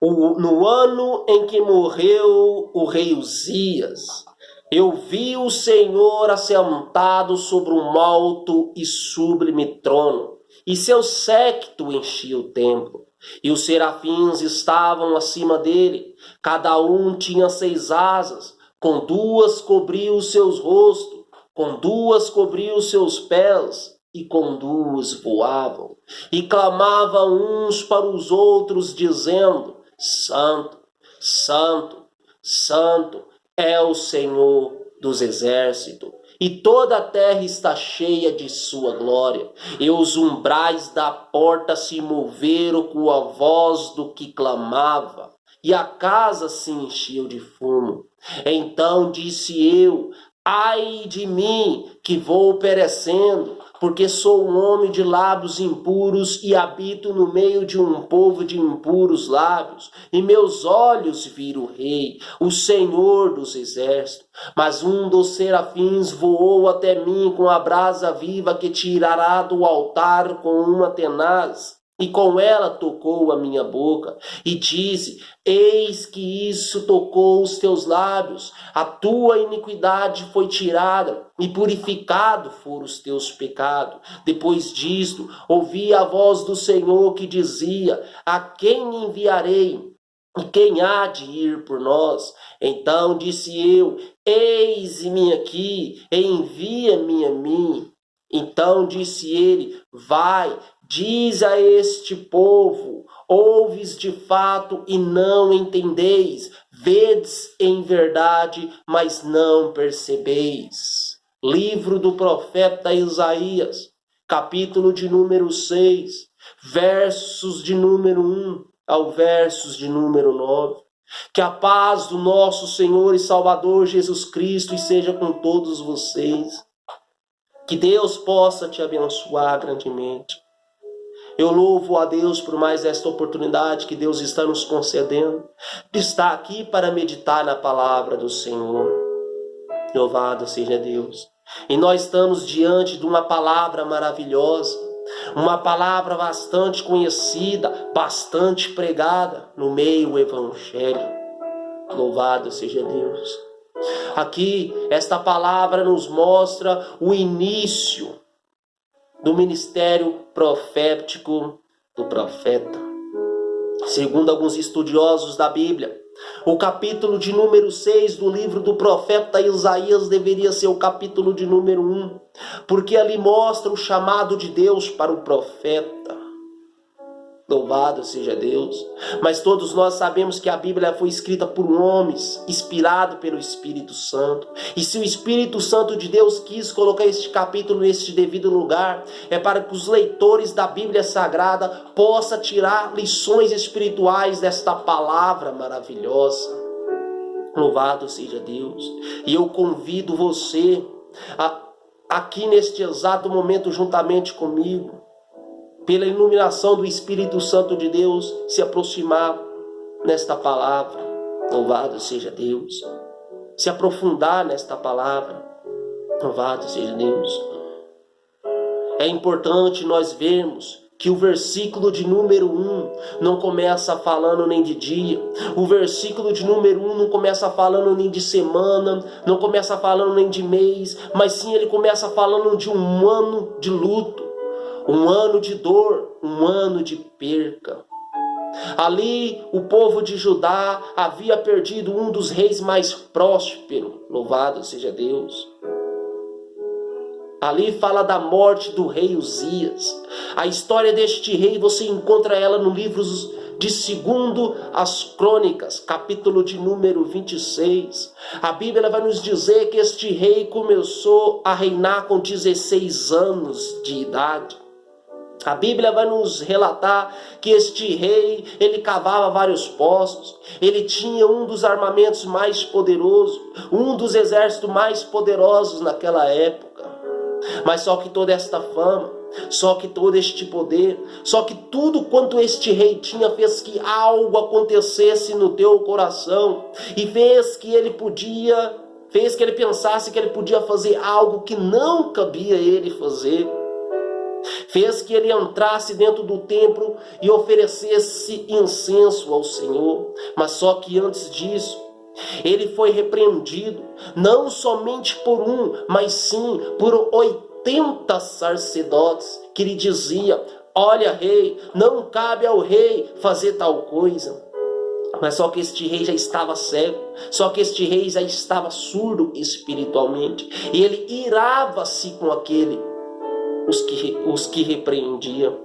No ano em que morreu o rei Uzias, eu vi o Senhor assentado sobre um alto e sublime trono, e seu séquito enchia o templo. E os serafins estavam acima dele, cada um tinha 6 asas, com 2 cobriu os seus rostos, com 2 cobriu os seus pés, e com 2 voavam, e clamavam uns para os outros, dizendo: Santo, Santo, Santo é o Senhor dos exércitos, e toda a terra está cheia de sua glória. E os umbrais da porta se moveram com a voz do que clamava, e a casa se encheu de fumo. Então disse eu: ai de mim, que vou perecendo, porque sou um homem de lábios impuros e habito no meio de um povo de impuros lábios. E meus olhos viram o Rei, o Senhor dos exércitos. Mas um dos serafins voou até mim com a brasa viva que tirará do altar com uma tenaz. E com ela tocou a minha boca, e disse: eis que isso tocou os teus lábios, a tua iniquidade foi tirada, e purificado foram os teus pecados. Depois disto, ouvi a voz do Senhor que dizia: a quem enviarei? E quem há de ir por nós? Então disse eu: eis-me aqui, envia-me a mim. Então disse ele: vai, diz a este povo: ouves de fato e não entendeis, vedes em verdade, mas não percebeis. Livro do profeta Isaías, capítulo de número 6, versos de número 1 ao versos de número 9. Que a paz do nosso Senhor e Salvador Jesus Cristo seja com todos vocês. Que Deus possa te abençoar grandemente. Eu louvo a Deus por mais esta oportunidade que Deus está nos concedendo de estar aqui para meditar na palavra do Senhor. Louvado seja Deus. E nós estamos diante de uma palavra maravilhosa, uma palavra bastante conhecida, bastante pregada no meio do Evangelho. Louvado seja Deus. Aqui, esta palavra nos mostra o início do ministério profético do profeta. Segundo alguns estudiosos da Bíblia, o capítulo de número 6 do livro do profeta Isaías deveria ser o capítulo de número 1, porque ali mostra o chamado de Deus para o profeta. Louvado seja Deus. Mas todos nós sabemos que a Bíblia foi escrita por homens, inspirado pelo Espírito Santo. E se o Espírito Santo de Deus quis colocar este capítulo neste devido lugar, é para que os leitores da Bíblia Sagrada possam tirar lições espirituais desta palavra maravilhosa. Louvado seja Deus. E eu convido você, aqui neste exato momento, juntamente comigo, pela iluminação do Espírito Santo de Deus, se aproximar nesta palavra. Louvado seja Deus. Se aprofundar nesta palavra. Louvado seja Deus. É importante nós vermos que o versículo de número 1 não começa falando nem de dia. O versículo de número 1 não começa falando nem de semana, não começa falando nem de mês, mas sim ele começa falando de um ano de luto. Um ano de dor, um ano de perca. Ali o povo de Judá havia perdido um dos reis mais prósperos. Louvado seja Deus. Ali fala da morte do rei Uzias. A história deste rei você encontra ela no livro de 2 as Crônicas, capítulo de número 26. A Bíblia vai nos dizer que este rei começou a reinar com 16 anos de idade. A Bíblia vai nos relatar que este rei, ele cavava vários poços, ele tinha um dos armamentos mais poderosos, um dos exércitos mais poderosos naquela época. Mas só que toda esta fama, só que todo este poder, só que tudo quanto este rei tinha fez que algo acontecesse no teu coração e fez que ele pensasse que ele podia fazer algo que não cabia a ele fazer. Fez que ele entrasse dentro do templo e oferecesse incenso ao Senhor. Mas só que antes disso, ele foi repreendido, não somente por um, mas sim por 80 sacerdotes, que lhe dizia: olha, rei, não cabe ao rei fazer tal coisa. Mas só que este rei já estava cego, só que este rei já estava surdo espiritualmente, e ele irava-se com os que repreendiam.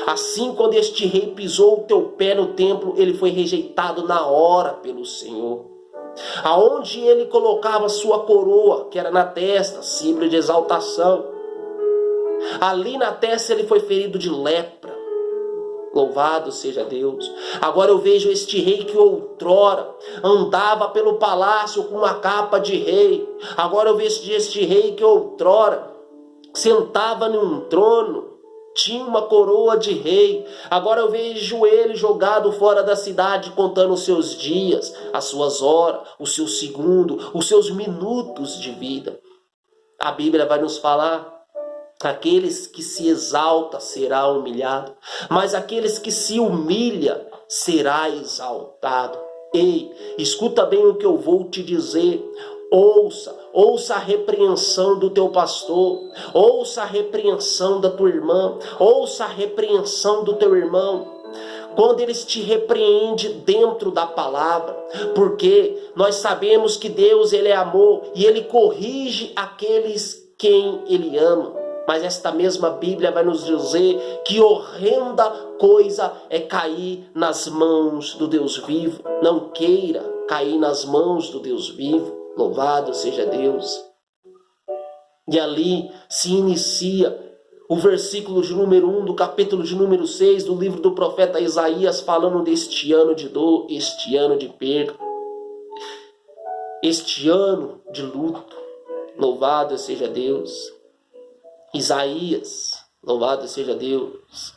Assim, quando este rei pisou o teu pé no templo, ele foi rejeitado na hora pelo Senhor. Aonde ele colocava sua coroa, que era na testa, símbolo de exaltação, ali na testa ele foi ferido de lepra. Louvado seja Deus. Agora eu vejo este rei que outrora andava pelo palácio com uma capa de rei. Agora eu vejo este rei que outrora sentava num trono, tinha uma coroa de rei. Agora eu vejo ele jogado fora da cidade, contando os seus dias, as suas horas, os seus segundos, os seus minutos de vida. A Bíblia vai nos falar: aqueles que se exalta será humilhado, mas aqueles que se humilha será exaltado. Ei, escuta bem o que eu vou te dizer. Ouça a repreensão do teu pastor, ouça a repreensão da tua irmã, ouça a repreensão do teu irmão, quando eles te repreendem dentro da palavra, porque nós sabemos que Deus, ele é amor, e ele corrige aqueles quem ele ama. Mas esta mesma Bíblia vai nos dizer que horrenda coisa é cair nas mãos do Deus vivo. Não queira cair nas mãos do Deus vivo. Louvado seja Deus. E ali se inicia o versículo de número 1 do capítulo de número 6 do livro do profeta Isaías, falando deste ano de dor, este ano de perda, este ano de luto. Louvado seja Deus. Isaías, louvado seja Deus,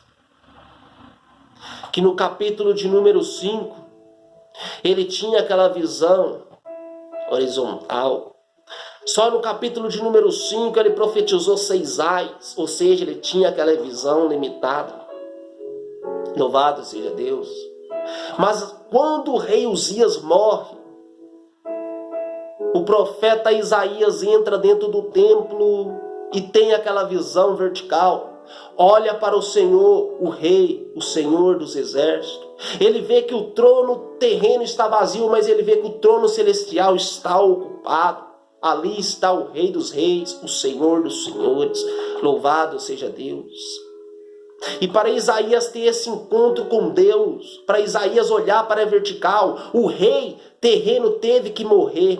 que no capítulo de número 5, ele tinha aquela visão horizontal. Só no capítulo de número 5 ele profetizou 6 ais, ou seja, ele tinha aquela visão limitada. Louvado seja Deus. Mas quando o rei Uzias morre, o profeta Isaías entra dentro do templo e tem aquela visão vertical. Olha para o Senhor, o rei, o Senhor dos exércitos. Ele vê que o trono terreno está vazio, mas ele vê que o trono celestial está ocupado. Ali está o Rei dos reis, o Senhor dos senhores. Louvado seja Deus. E para Isaías ter esse encontro com Deus, para Isaías olhar para a vertical, o rei terreno teve que morrer.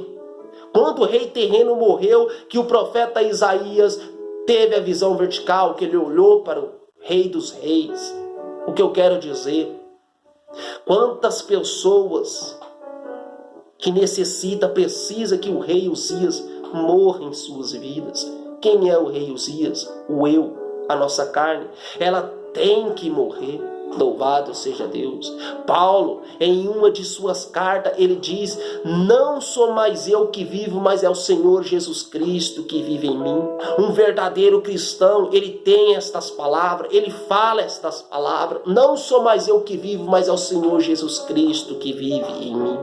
Quando o rei terreno morreu, que o profeta Isaías teve a visão vertical, que ele olhou para o Rei dos reis. O que eu quero dizer? Quantas pessoas que precisa que o rei Uzias morra em suas vidas. Quem é o rei Uzias? O eu, a nossa carne. Ela tem que morrer. Louvado seja Deus. Paulo, em uma de suas cartas, ele diz: não sou mais eu que vivo, mas é o Senhor Jesus Cristo que vive em mim. Um verdadeiro cristão, ele tem estas palavras, ele fala estas palavras: não sou mais eu que vivo, mas é o Senhor Jesus Cristo que vive em mim.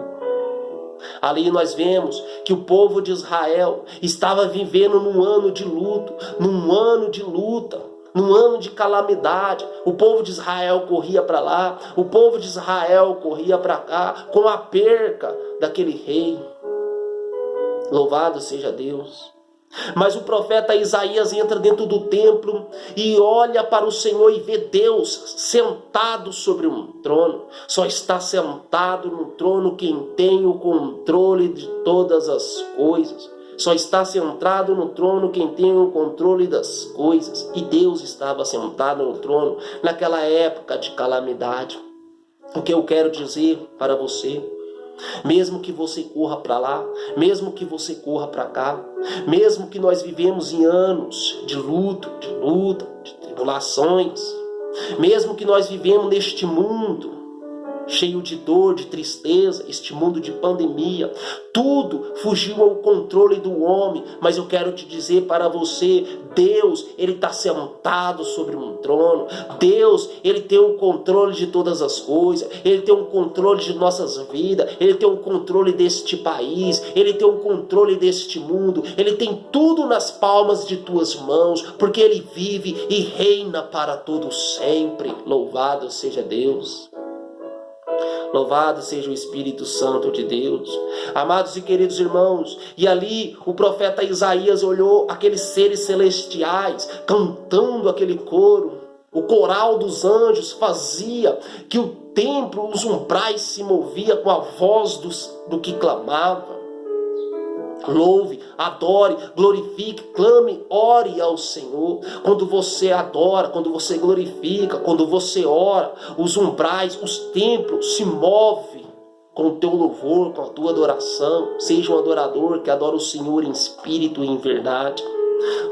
Ali nós vemos que o povo de Israel estava vivendo num ano de luto, num ano de luta, num ano de calamidade. O povo de Israel corria para lá, o povo de Israel corria para cá, com a perca daquele rei. Louvado seja Deus. Mas o profeta Isaías entra dentro do templo e olha para o Senhor e vê Deus sentado sobre um trono. Só está sentado no trono quem tem o controle de todas as coisas. Só está sentado no trono quem tem o controle das coisas. E Deus estava sentado no trono naquela época de calamidade. O que eu quero dizer para você: mesmo que você corra para lá, mesmo que você corra para cá, mesmo que nós vivemos em anos de luto, de luta, de tribulações, mesmo que nós vivemos neste mundo cheio de dor, de tristeza, este mundo de pandemia, tudo fugiu ao controle do homem, mas eu quero te dizer para você, Deus, Ele está sentado sobre um trono, Deus, Ele tem o controle de todas as coisas, Ele tem o controle de nossas vidas, Ele tem o controle deste país, Ele tem o controle deste mundo, Ele tem tudo nas palmas de tuas mãos, porque Ele vive e reina para todo sempre. Louvado seja Deus. Louvado seja o Espírito Santo de Deus. Amados e queridos irmãos, e ali o profeta Isaías olhou aqueles seres celestiais cantando aquele coro. O coral dos anjos fazia que o templo, os umbrais se movia com a voz do que clamava. Louve, adore, glorifique, clame, ore ao Senhor. Quando você adora, quando você glorifica, quando você ora, os umbrais, os templos se movem com o teu louvor, com a tua adoração. Seja um adorador que adora o Senhor em espírito e em verdade.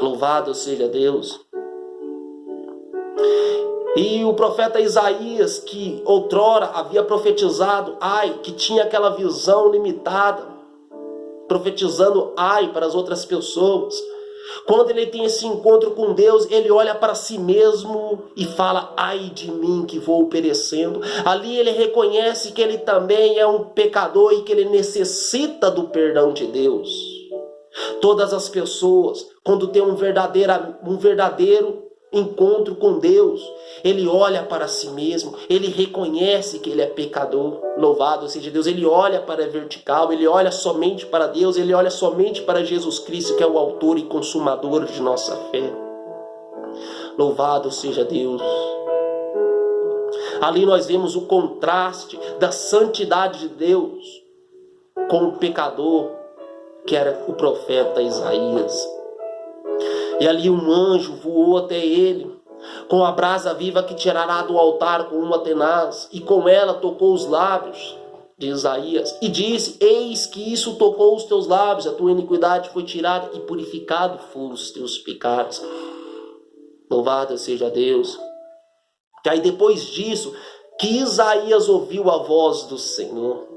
Louvado seja Deus. E o profeta Isaías, que outrora havia profetizado, que tinha aquela visão limitada, profetizando para as outras pessoas. Quando ele tem esse encontro com Deus, ele olha para si mesmo e fala: ai de mim que vou perecendo. Ali ele reconhece que ele também é um pecador e que ele necessita do perdão de Deus. Todas as pessoas, quando tem um verdadeiro encontro com Deus, ele olha para si mesmo, ele reconhece que ele é pecador. Louvado seja Deus. Ele olha para a vertical, ele olha somente para Deus, ele olha somente para Jesus Cristo, que é o autor e consumador de nossa fé. Louvado seja Deus. Ali nós vemos o contraste da santidade de Deus com o pecador, que era o profeta Isaías. E ali um anjo voou até ele, com a brasa viva que tirará do altar com uma tenaz, e com ela tocou os lábios de Isaías, e disse: eis que isso tocou os teus lábios, a tua iniquidade foi tirada, e purificado foram os teus pecados. Louvado seja Deus. E aí depois disso, que Isaías ouviu a voz do Senhor.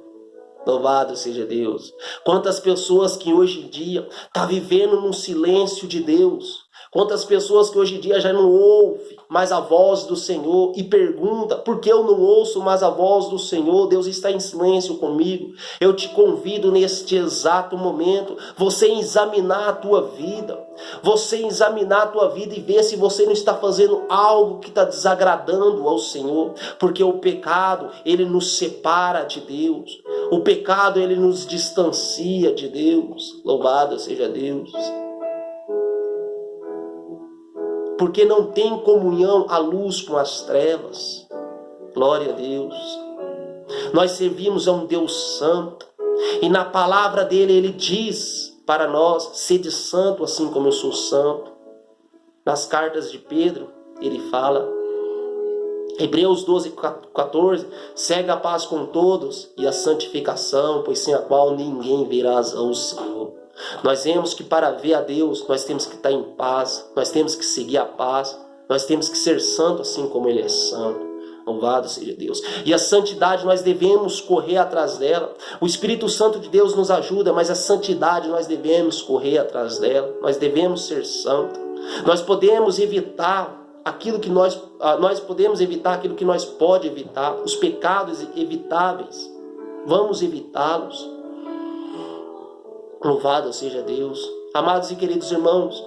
Louvado seja Deus. Quantas pessoas que hoje em dia estão vivendo num silêncio de Deus. Quantas pessoas que hoje em dia já não ouvem mais a voz do Senhor e pergunta: por que eu não ouço mais a voz do Senhor? Deus está em silêncio comigo. Eu te convido neste exato momento, você examinar a tua vida. Você examinar a tua vida e ver se você não está fazendo algo que está desagradando ao Senhor. Porque o pecado, ele nos separa de Deus. O pecado, ele nos distancia de Deus. Louvado seja Deus. Porque não tem comunhão a luz com as trevas. Glória a Deus. Nós servimos a um Deus santo. E na palavra dele, ele diz para nós: sede santo assim como eu sou santo. Nas cartas de Pedro, ele fala, Hebreus 12:14, segue a paz com todos e a santificação, pois sem a qual ninguém verás ao Senhor. Nós vemos que para ver a Deus, nós temos que estar em paz, nós temos que seguir a paz, nós temos que ser santo assim como Ele é santo. Louvado seja Deus. E a santidade nós devemos correr atrás dela. O Espírito Santo de Deus nos ajuda, mas a santidade nós devemos correr atrás dela. Nós devemos ser santos. Nós podemos evitar aquilo que nós podemos evitar, aquilo que nós pode evitar, os pecados evitáveis. Vamos evitá-los. Louvado seja Deus. Amados e queridos irmãos,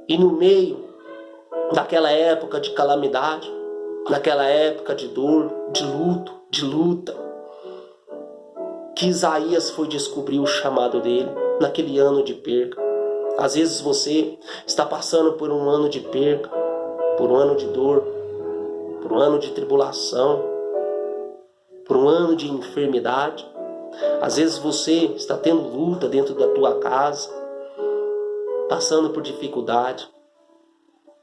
e no meio daquela época de calamidade, naquela época de dor, de luto, de luta, que Isaías foi descobrir o chamado dele, naquele ano de perca. Às vezes você está passando por um ano de perca, por um ano de dor, por um ano de tribulação, por um ano de enfermidade. Às vezes você está tendo luta dentro da tua casa, passando por dificuldade.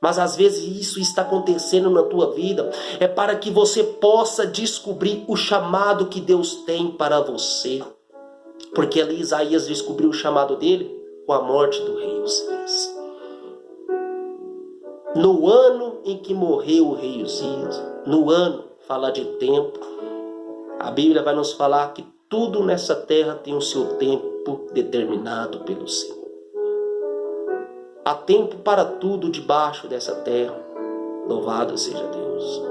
Mas às vezes isso está acontecendo na tua vida é para que você possa descobrir o chamado que Deus tem para você. Porque ali Isaías descobriu o chamado dele com a morte do rei Uzias. No ano em que morreu o rei Uzias, no ano, fala de tempo, A Bíblia vai nos falar que tudo nessa terra tem o seu tempo determinado pelo Senhor. Há tempo para tudo debaixo dessa terra. Louvado seja Deus.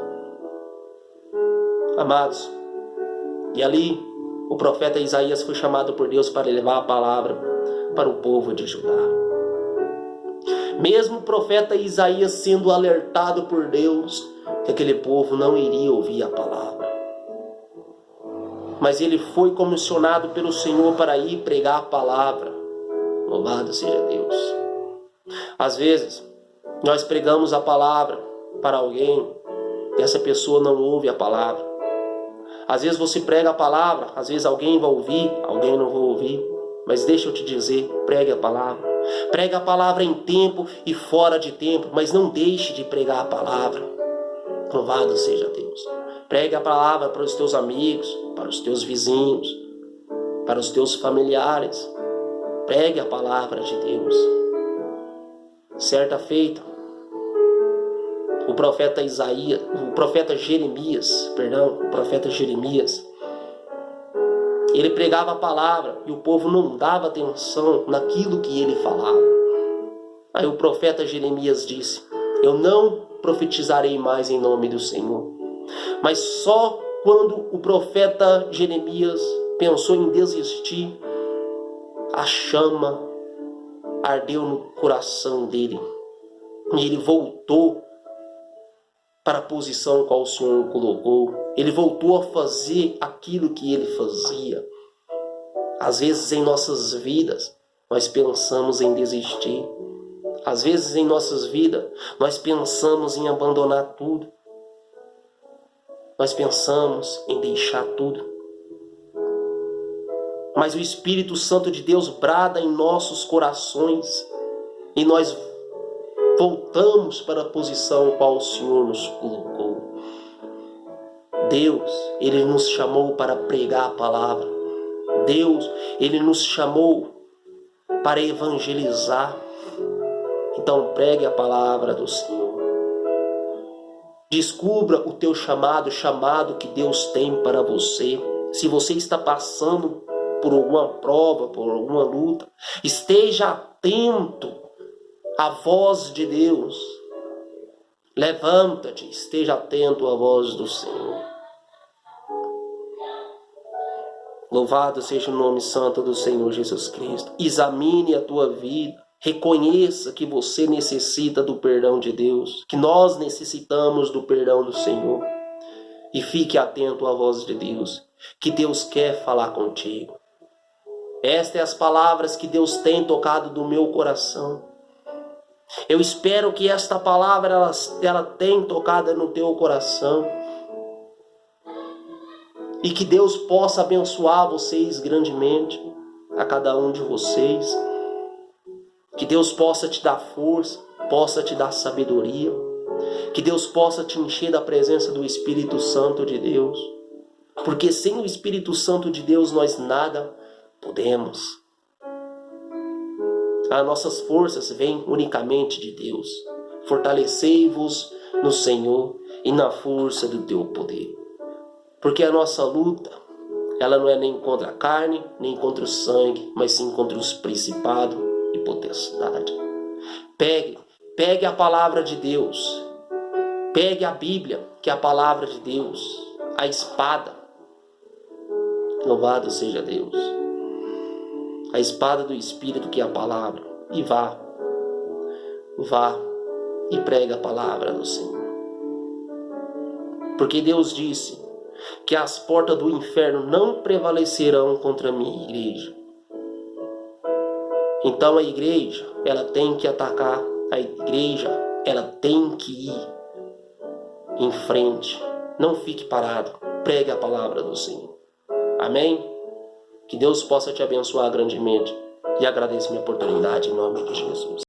Amados, e ali o profeta Isaías foi chamado por Deus para levar a palavra para o povo de Judá. Mesmo o profeta Isaías sendo alertado por Deus que aquele povo não iria ouvir a palavra, mas ele foi comissionado pelo Senhor para ir pregar a palavra. Louvado seja Deus. Às vezes, nós pregamos a palavra para alguém e essa pessoa não ouve a palavra. Às vezes você prega a palavra, às vezes alguém vai ouvir, alguém não vai ouvir. Mas deixa eu te dizer, pregue a palavra. Pregue a palavra em tempo e fora de tempo, mas não deixe de pregar a palavra. Louvado seja Deus. Pregue a palavra para os teus amigos, para os teus vizinhos, para os teus familiares. Pregue a palavra de Deus. Certa feita, o profeta Jeremias, ele pregava a palavra e o povo não dava atenção naquilo que ele falava. Aí o profeta Jeremias disse: eu não profetizarei mais em nome do Senhor. Mas só quando o profeta Jeremias pensou em desistir, a chama ardeu no coração dele. E ele voltou para a posição qual o Senhor o colocou. Ele voltou a fazer aquilo que ele fazia. Às vezes em nossas vidas nós pensamos em desistir. Às vezes em nossas vidas nós pensamos em abandonar tudo. Nós pensamos em deixar tudo. Mas o Espírito Santo de Deus brada em nossos corações e nós voltamos para a posição qual o Senhor nos colocou. Deus, Ele nos chamou para pregar a palavra. Deus, Ele nos chamou para evangelizar. Então pregue a palavra do Senhor. Descubra o teu chamado, o chamado que Deus tem para você. Se você está passando por alguma prova, por alguma luta, esteja atento à voz de Deus. Levanta-te, esteja atento à voz do Senhor. Louvado seja o nome santo do Senhor Jesus Cristo. Examine a tua vida. Reconheça que você necessita do perdão de Deus, que nós necessitamos do perdão do Senhor. E fique atento à voz de Deus, que Deus quer falar contigo. Estas são as palavras que Deus tem tocado do meu coração. Eu espero que esta palavra ela tenha tocado no teu coração. E que Deus possa abençoar vocês grandemente, a cada um de vocês. Que Deus possa te dar força, possa te dar sabedoria. Que Deus possa te encher da presença do Espírito Santo de Deus. Porque sem o Espírito Santo de Deus nós nada podemos. As nossas forças vêm unicamente de Deus. Fortalecei-vos no Senhor e na força do teu poder. Porque a nossa luta, ela não é nem contra a carne, nem contra o sangue, mas sim contra os principados e potestade. Pegue a palavra de Deus. Pegue a Bíblia, que é a palavra de Deus. A espada. Louvado seja Deus. A espada do Espírito, que é a palavra. E vá e pregue a palavra do Senhor. Porque Deus disse que as portas do inferno não prevalecerão contra a minha igreja. Então a igreja, ela tem que atacar. A igreja, ela tem que ir em frente. Não fique parado. Pregue a palavra do Senhor. Amém? Que Deus possa te abençoar grandemente. E agradeço minha oportunidade em nome de Jesus.